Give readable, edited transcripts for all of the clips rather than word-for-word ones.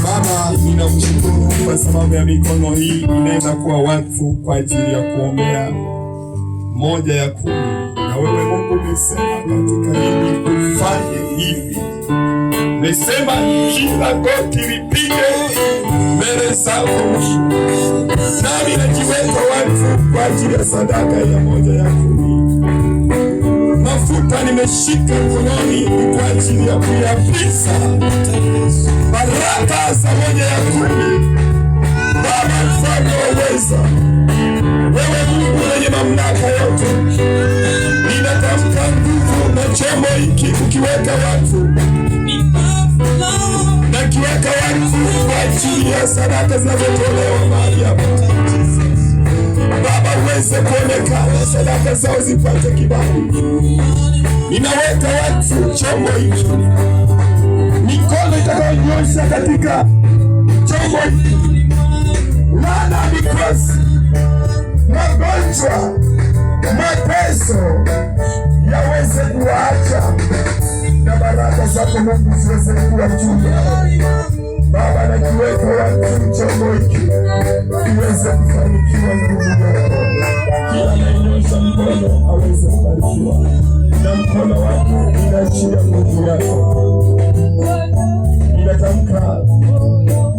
Baba, ninakushukuru kwa sababu ya mikono hii inaenda kuwa wakfu kwa ajili ya kuombea 1/10. Na wewe Mungu umesema katika hili ufanye hivi. Umesema kila goti lipige mbele zako, nami najiweka wakfu kwa ajili ya sadaka ya 1/10. Mafuta nimeshika mkononi kwa ajili ya kuyapisa baraka za 1/10. Baba mfalme wa uweza, wewe Mungu mwenye mamlaka yote, ninatamka nguvu na chombo hiki ukiweka wakfu, na kiweka wakfu kwa ajili ya sadaka zinazotolewa mahali hapa. Baba, uweze kuonekana, sadaka zao zipate kibali. Ninaweka wakfu chombo hiki, mikono itakayonyosha katika chombo hiki, laana, mikosi, magonjwa, mateso yaweze kuacha, na baraka zako Mungu ziweze kuwa juu yao. Baba, nakiweka wakfu chombo hiki kiweze kufanikiwa nguvu yako. Kila anayenyosha mkono aweze kubarikiwa, na mkono wako inaachia nguvu yako. Ninatamka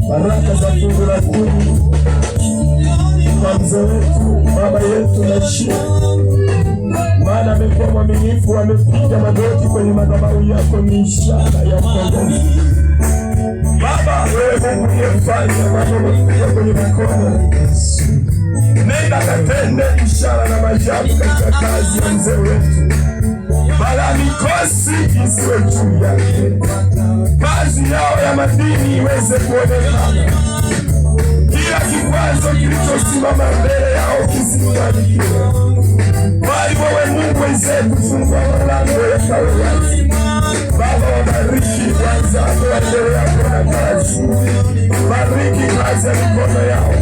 baraka za fungu la 10 kwa mzee wetu, baba yetu Nashia, maana amekuwa mwaminifu, amepiga magoti kwenye madhabahu yako, ni ishara ya ukombozi. Baba, wewe Mungu uliyefanya mambo makubwa kwenye mikono, nenda katende ishara na maajabu katika kazi ya mzee wetu. Bala mikosi isiwe juu yake, kazi yao ya madini iweze kuonekana, kila kikwazo kilichosimama mbele yao kisifanikiwe, bali wewe Mungu uweze kufungua milango yakawe wazi. Baba, wabariki wenzako waendelea kuona kazi, bariki kazi ya mikono yao,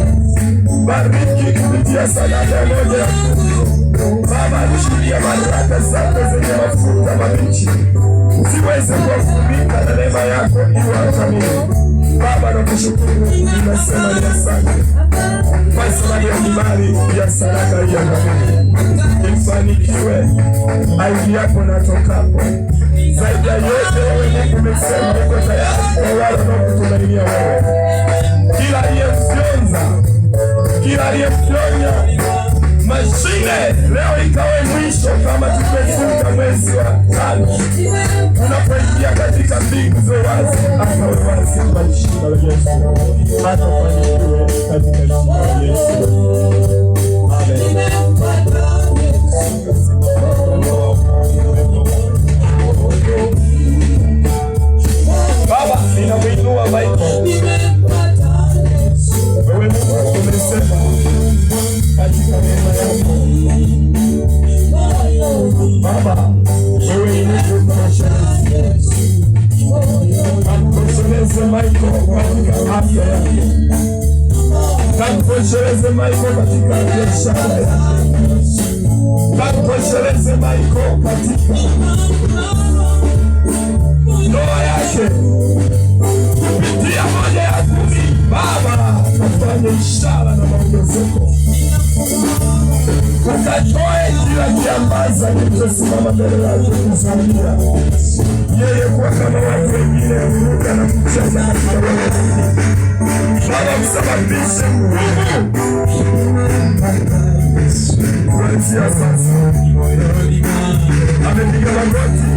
bariki kupitia sadaka ya 1/10. Baba, nishuhudia baraka zako zenye mafuta mabichi ziweze kuwafunika na neema yako iwakamili. Baba, nakushukuru, ninasema ni asante kwa sababu ya kibali ya sadaka ya kamili. Ifanikiwe aingiapo na tokapo. Zaidi ya yote, wewe Mungu umesema uko tayari kwa wale wanaokutumainia wewe. Kila aliyefyonza, kila aliyefyonya mashine leo ikawe mwisho, kama tumefunga mwezi wa 5 unapoingia katika mbingu za wazi, akawe wazi kwa jina la Yesu. Hata fanikiwe katika jina la Yesu. Amen. Baba, ninakuinua Michael. Wewe Mungu umesema katika neema yako, Baba, wewe ni Mungu mshauri. Kamtosheleze Michael katika afya yake, kamtosheleze Michael katika biashara yake, kamtosheleze Michael katika ndoa yake. Kupitia 1/10, Baba, kafanye ishara na maongezeko, ukatoe kila kiambaza kilichosimama mbele yake kuzuia yeye kuwa kama watu wengine, kuruka na kucheza katika wewe. Baba, msababishe nguvu kuanzia sasa. Amepiga magoti,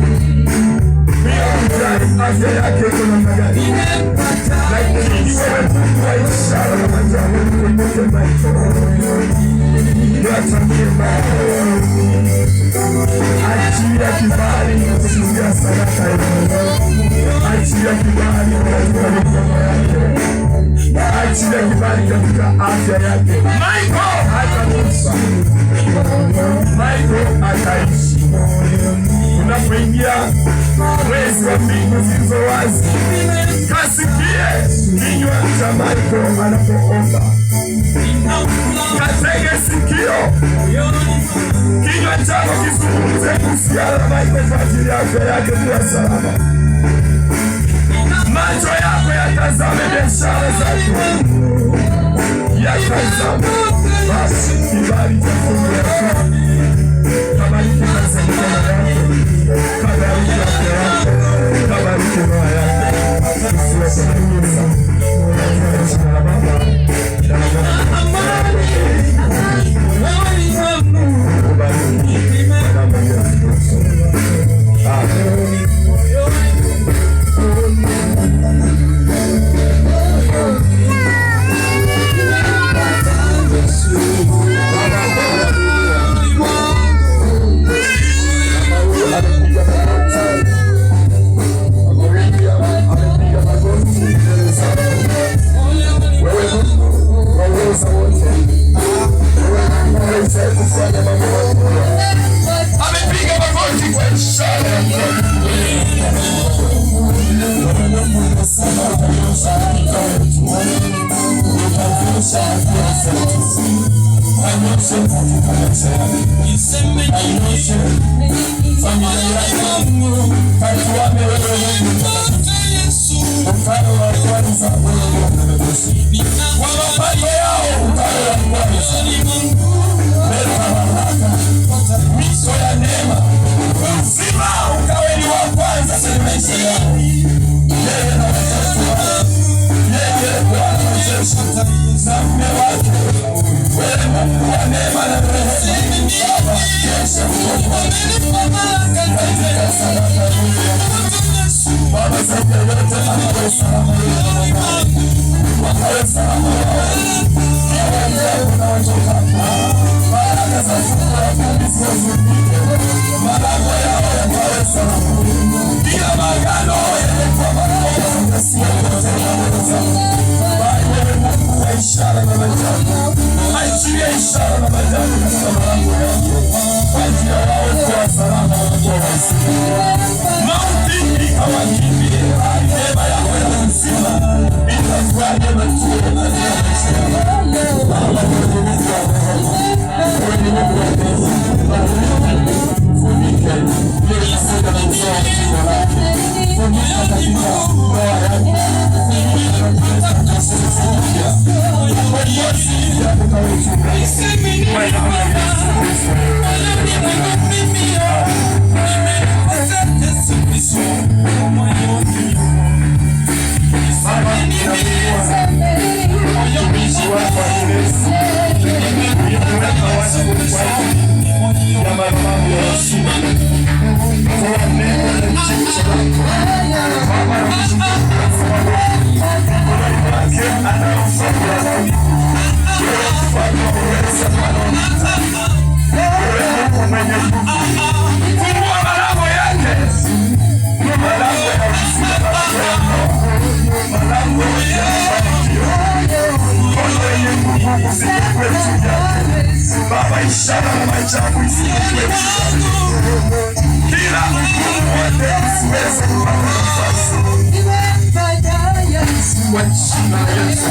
afya yake kuna magari, lakini wewe Mungu wa ishara na maajabu kumbuke Michael. Yatamie Michael, achia kibali kupitia sadaka yako, achia kibali katika mikono yake, achia kibali katika afya yake. Michael hatanusa, Michael ataishi. Unapoingia mwezi wa mbingu zilizo wazi, kasikie kinywa cha Michael anapoomba, katege sikio Kinywa chako kizungumze kuhusiana na maisha kwa ajili yake kuwa salama. Macho yako yatazame biashara zako, yatazame basi kibali cha Mungu yako. Kabariki kazi yako, kabariki afya yako, kabariki roho yako. Usiwasahau jina la Baba, jina la Mwana, Baba, ishara na maajabu isiwe kila mtu wote usiweze kupata nafasi kwa jina la Yesu.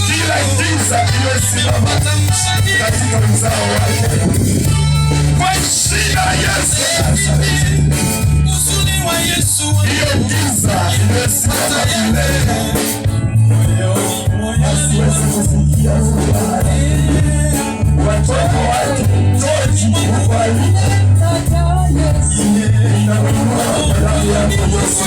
Kila giza imesimama katika uzao wake kwa jina la Yesu. Hiyo giza imesimama milele, hasiwezi kufikia watoto wake toji kukubalika inakuwa damu yako Yesu.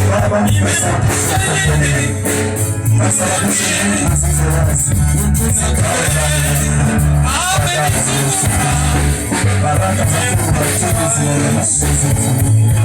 Baba, baraka za Mungu zifunike.